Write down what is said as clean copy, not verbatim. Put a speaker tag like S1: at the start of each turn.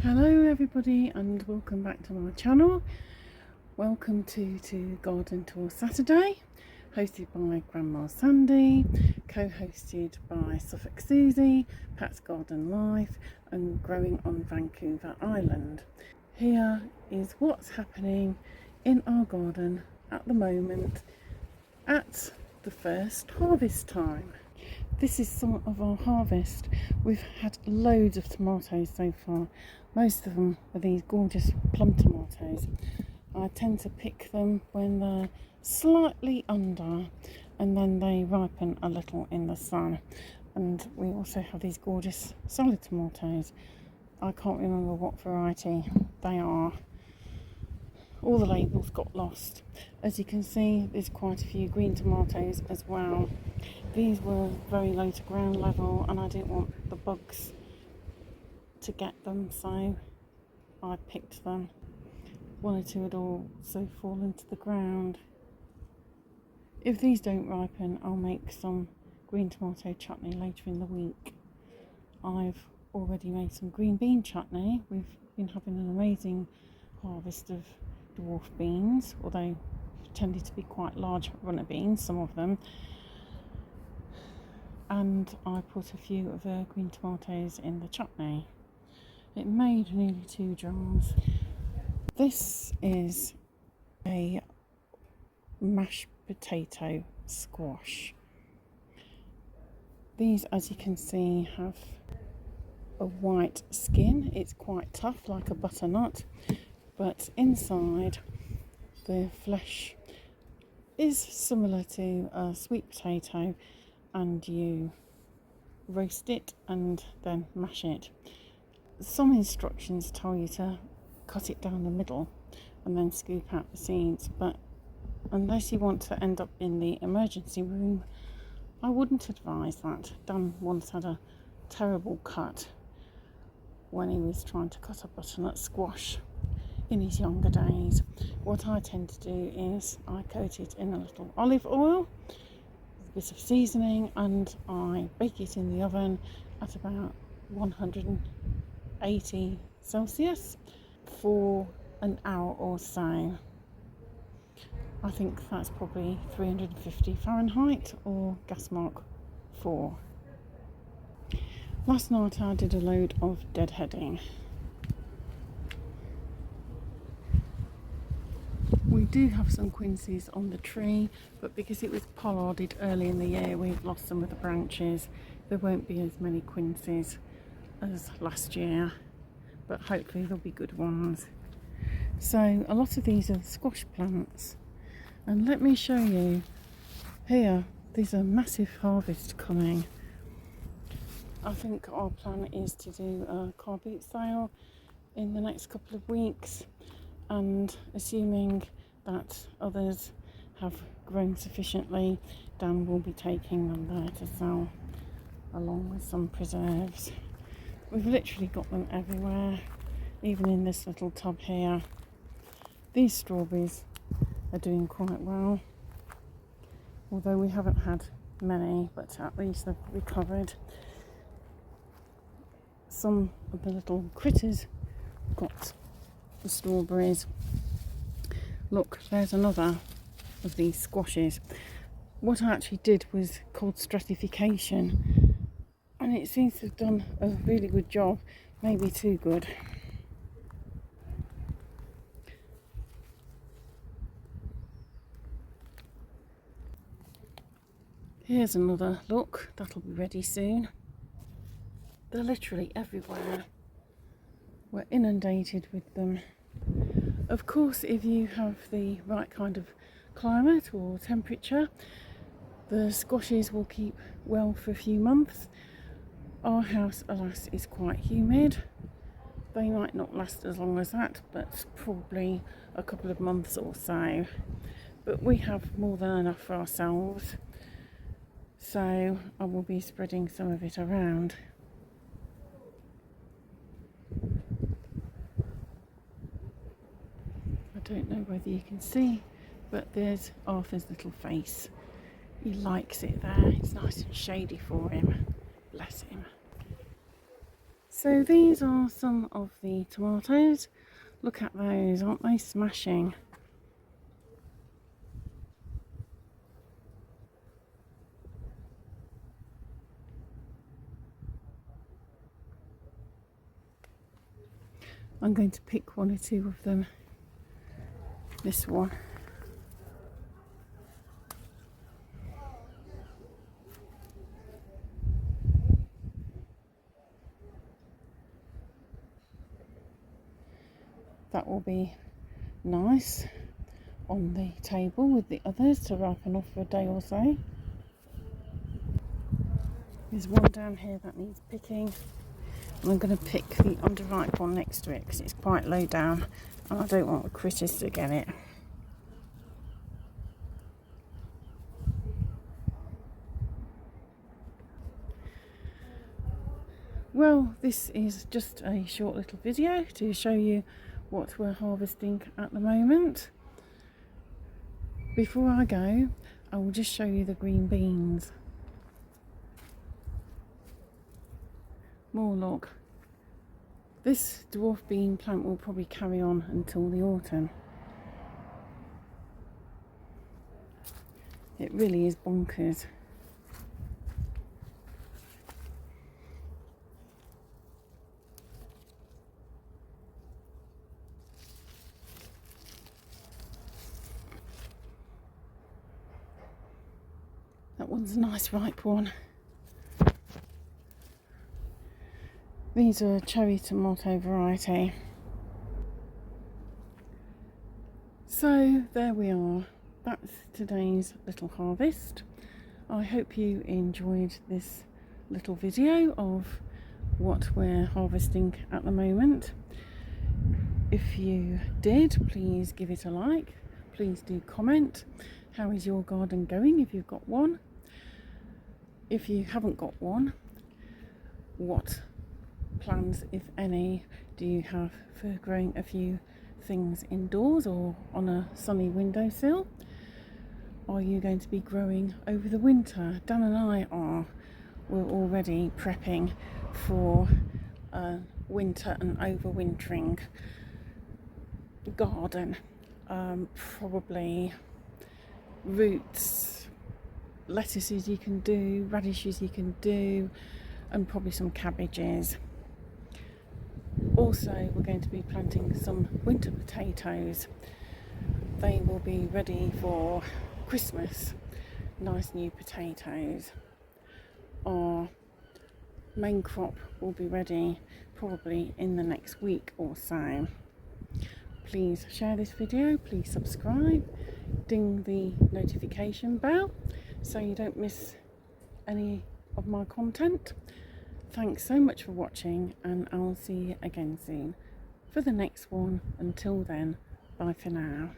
S1: Hello everybody and welcome back to my channel. Welcome to Garden Tour Saturday, hosted by Grandma Sandy, co-hosted by Suffolk Susie, Pat's Garden Life and Growing on Vancouver Island. Here is what's happening in our garden at the moment at the first harvest time. This is some of our harvest. We've had loads of tomatoes so far. Most of them are these gorgeous plum tomatoes. I tend to pick them when they're slightly under and then they ripen a little in the sun. And we also have these gorgeous salad tomatoes. I can't remember what variety they are. All the labels got lost. As you can see, there's quite a few green tomatoes as well. These were very low to ground level and I didn't want the bugs to get them, so I picked them. One or two had also fallen to the ground. If these don't ripen, I'll make some green tomato chutney later in the week. I've already made some green bean chutney. We've been having an amazing harvest of dwarf beans, although tended to be quite large runner beans, some of them. And I put a few of the green tomatoes in the chutney. It made nearly 2 jars. This is a mashed potato squash. These, as you can see, have a white skin. It's quite tough, like a butternut, but inside the flesh is similar to a sweet potato, and you roast it and then mash it. Some instructions tell you to cut it down the middle and then scoop out the seeds, but unless you want to end up in the emergency room, I wouldn't advise that. Dan once had a terrible cut when he was trying to cut a butternut squash in his younger days. What I tend to do is I coat it in a little olive oil, a bit of seasoning, and I bake it in the oven at about 180 Celsius for an hour or so. I think that's probably 350 Fahrenheit or gas mark 4. Last night I did a load of deadheading. We do have some quinces on the tree, but because it was pollarded early in the year, we've lost some of the branches. There won't be as many quinces as last year, but hopefully there'll be good ones. So a lot of these are squash plants, and let me show you here. There's a massive harvest coming. I think our plan is to do a car boot sale in the next couple of weeks, and assuming that others have grown sufficiently, Dan will be taking them there to sell, along with some preserves. We've literally got them everywhere, even in this little tub here. These strawberries are doing quite well, although we haven't had many, but at least they've recovered. Some of the little critters got the strawberries. Look, there's another of these squashes. What I actually did was called stratification, and it seems to have done a really good job, maybe too good. Here's another look, that'll be ready soon. They're literally everywhere. We're inundated with them. Of course, if you have the right kind of climate or temperature, the squashes will keep well for a few months. Our house, alas, is quite humid. They might not last as long as that, but probably a couple of months or so. But we have more than enough for ourselves, so I will be spreading some of it around. I don't know whether you can see, but there's Arthur's little face. He likes it there. It's nice and shady for him. Bless him. So these are some of the tomatoes. Look at those, aren't they smashing? I'm going to pick one or two of them. This one. That will be nice on the table with the others to ripen off for a day or so. There's one down here that needs picking. And I'm going to pick the underripe one next to it because it's quite low down and I don't want the critters to get it. Well, this is just a short little video to show you what we're harvesting at the moment. Before I go, I will just show you the green beans. More look. This dwarf bean plant will probably carry on until the autumn. It really is bonkers. That one's a nice ripe one. These are a cherry tomato variety. So there we are. That's today's little harvest. I hope you enjoyed this little video of what we're harvesting at the moment. If you did, please give it a like. Please do comment. How is your garden going if you've got one? If you haven't got one, what plans, if any, do you have for growing a few things indoors or on a sunny windowsill? Are you going to be growing over the winter? Dan and I are. We're already prepping for a winter and overwintering garden. Probably roots, lettuces you can do, radishes you can do, and probably some cabbages. Also, we're going to be planting some winter potatoes. They will be ready for Christmas. Nice new potatoes. Our main crop will be ready probably in the next week or so. Please share this video, please subscribe, ding the notification bell so you don't miss any of my content. Thanks so much for watching, and I'll see you again soon for the next one. Until then, bye for now.